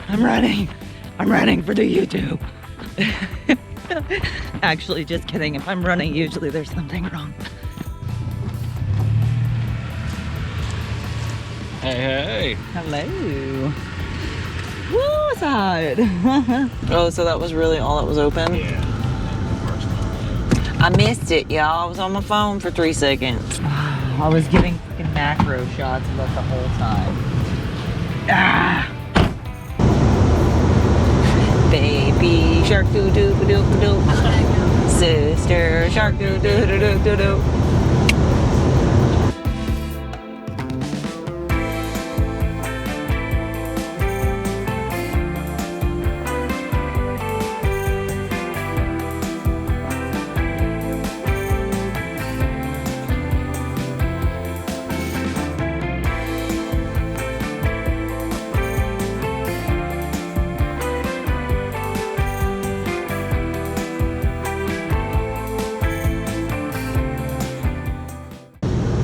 I'm running. I'm running for the YouTube. Actually, just kidding. If I'm running, usually there's something wrong. Hey, hey. Hello. Woo, side. Oh, so that was really all that was open? Yeah. I missed it, y'all. I was on my phone for 3 seconds. I was getting freaking macro shots of us the whole time. Ah! Baby shark doo doo doo doo doo. Sister shark doo doo doo doo doo doo.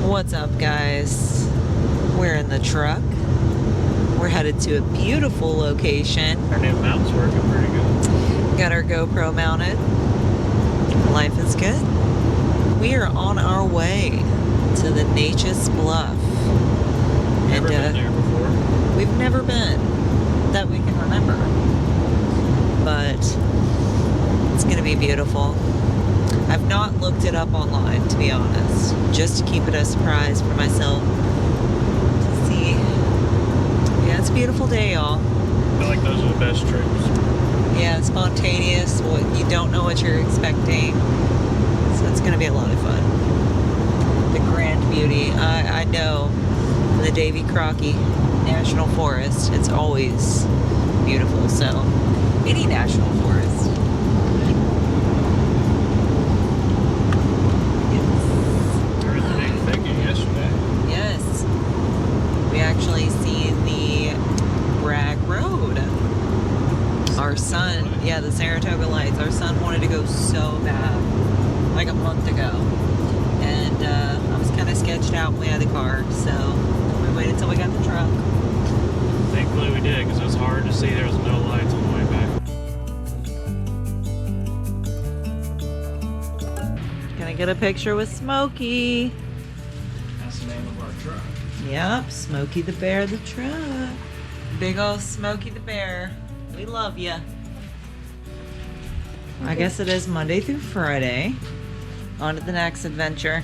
What's up, guys? We're in the truck. We're headed to a beautiful location. Our new mount's working pretty good. Got our GoPro mounted. Life is good. We are on our way to the Neches Bluff. Never been there before. We've never been that we can remember. But it's gonna be beautiful. I've not looked it up online, to be honest, just to keep it a surprise for myself to see. Yeah, it's a beautiful day, y'all. I feel like those are the best trips. Yeah, spontaneous. You don't know what you're expecting, so it's gonna be a lot of fun. The grand beauty. I know the Davy Crockett National Forest. It's always beautiful. So any national forest. Actually seen the Bragg Road. Our son, yeah, the Saratoga Lights. Our son wanted to go so bad, like a month ago, and I was kind of sketched out when we had the car, so we waited until we got the truck. Thankfully we did, because it was hard to see. There was no lights on the way back. Gonna get a picture with Smokey. That's the name of our truck. Yep, Smokey the Bear, the truck. Big ol' Smokey the Bear. We love ya. I guess it is Monday through Friday. On to the next adventure.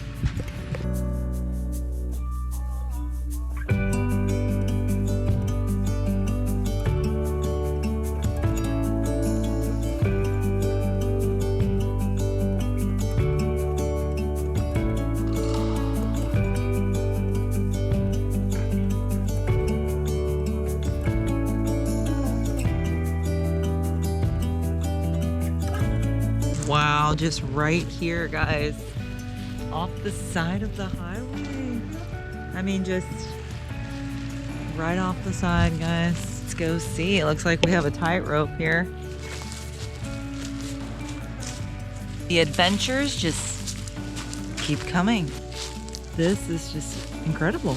Wow, just right here, guys, off the side of the highway. I mean, just right off the side, guys. Let's go see. It looks like we have a tightrope here. The adventures just keep coming. This is just incredible.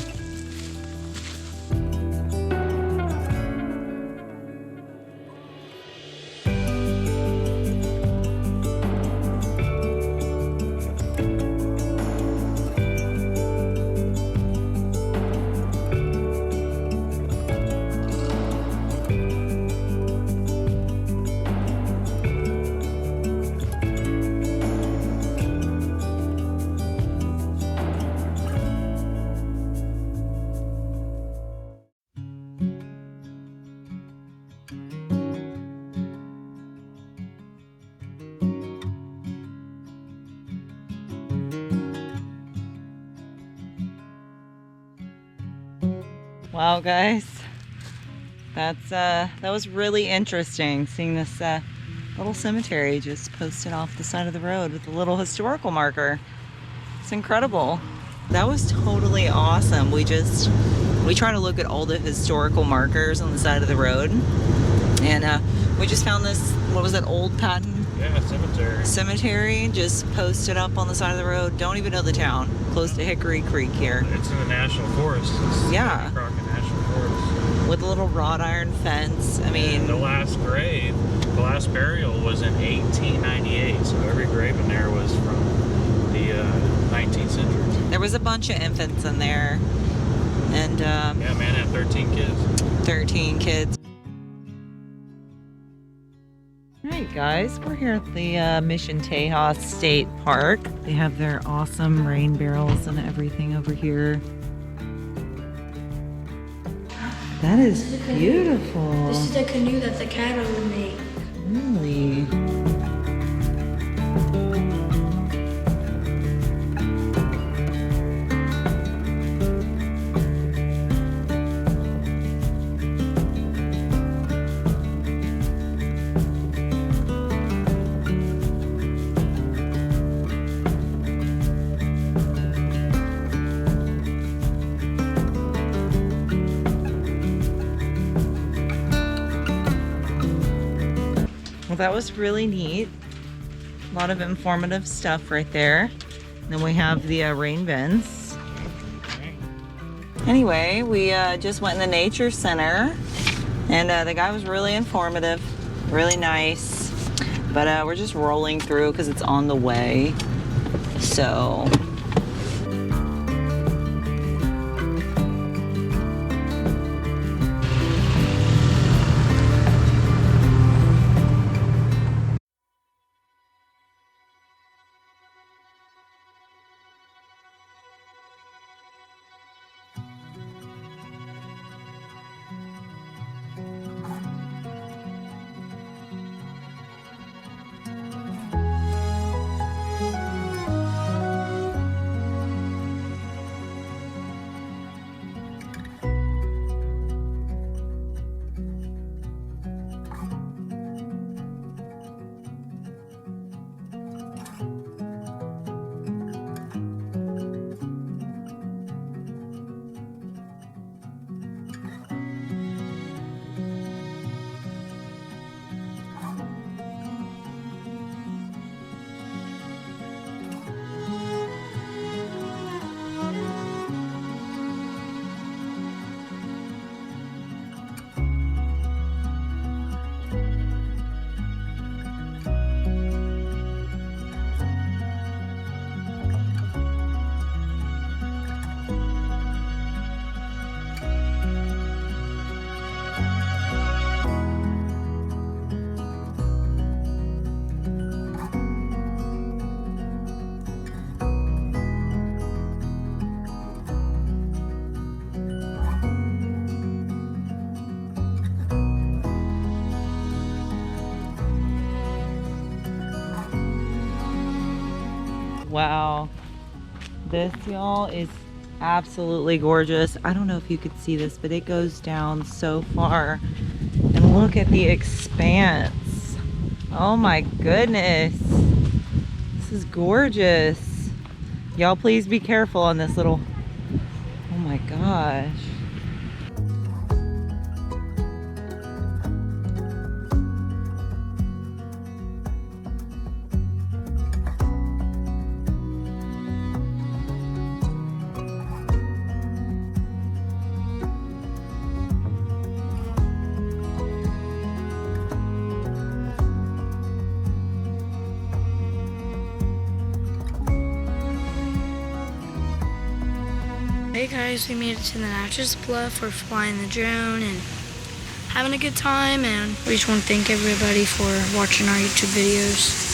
Wow, guys, that was really interesting, seeing this little cemetery just posted off the side of the road with a little historical marker. It's incredible. That was totally awesome. We try to look at all the historical markers on the side of the road, and we just found this, what was that, old patent? Yeah, Cemetery just posted up on the side of the road. Don't even know the town. Close to Hickory Creek here. It's in the National Forest. It's yeah. Davy Crockett National Forest. with a little wrought iron fence. I mean, the last grave, the last burial was in 1898, so every grave in there was from the 19th century. There was a bunch of infants in there, and yeah, man had 13 kids. 13 kids. All right, guys, we're here at the Mission Tejas State Park. They have their awesome rain barrels and everything over here. That is beautiful. This is the canoe that the cattle would make. Really? Well, that was really neat. A lot of informative stuff right there. Then we have the rain bins. Anyway, we just went in the nature center, and the guy was really informative, really nice. But we're just rolling through because it's on the way. So. Wow, this, y'all, is absolutely gorgeous. I don't know if you could see this, but it goes down so far. And look at the expanse. Oh my goodness. This is gorgeous. Y'all please be careful on this little, oh my gosh. Hey guys, we made it to the Neches Bluff. We're flying the drone and having a good time, and we just want to thank everybody for watching our YouTube videos.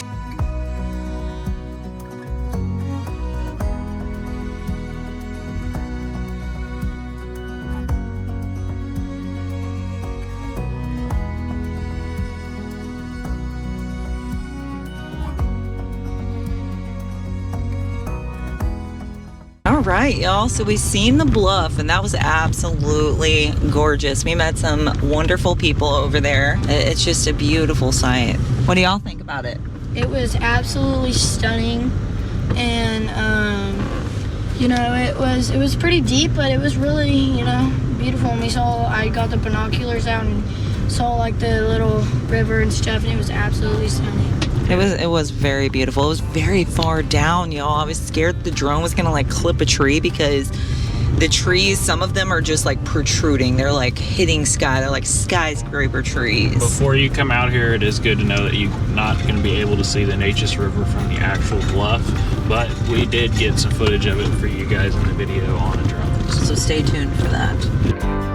All right, y'all, so we've seen the bluff, and that was absolutely gorgeous. We met some wonderful people over there. It's just a beautiful sight. What do y'all think about it? It was absolutely stunning, and you know, it was pretty deep, but it was really, you know, beautiful. And I got the binoculars out and saw like the little river and stuff, and it was absolutely stunning. It was very beautiful. It was very far down, y'all. I was scared the drone was gonna like clip a tree because the trees, some of them are just like protruding. They're like hitting sky. They're like skyscraper trees. Before you come out here, it is good to know that you're not going to be able to see the Neches River from the actual bluff, but we did get some footage of it for you guys in the video on a drone. So stay tuned for that.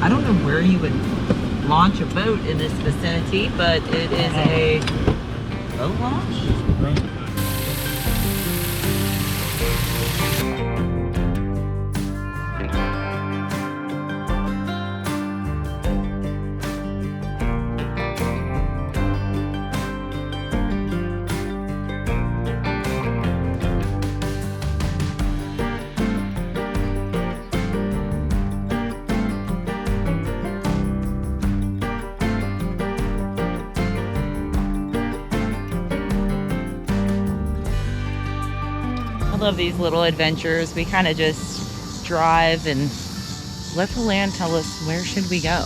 I don't know where you would launch a boat in this vicinity, but it is a boat launch. I love these little adventures. We kind of just drive and let the land tell us where should we go.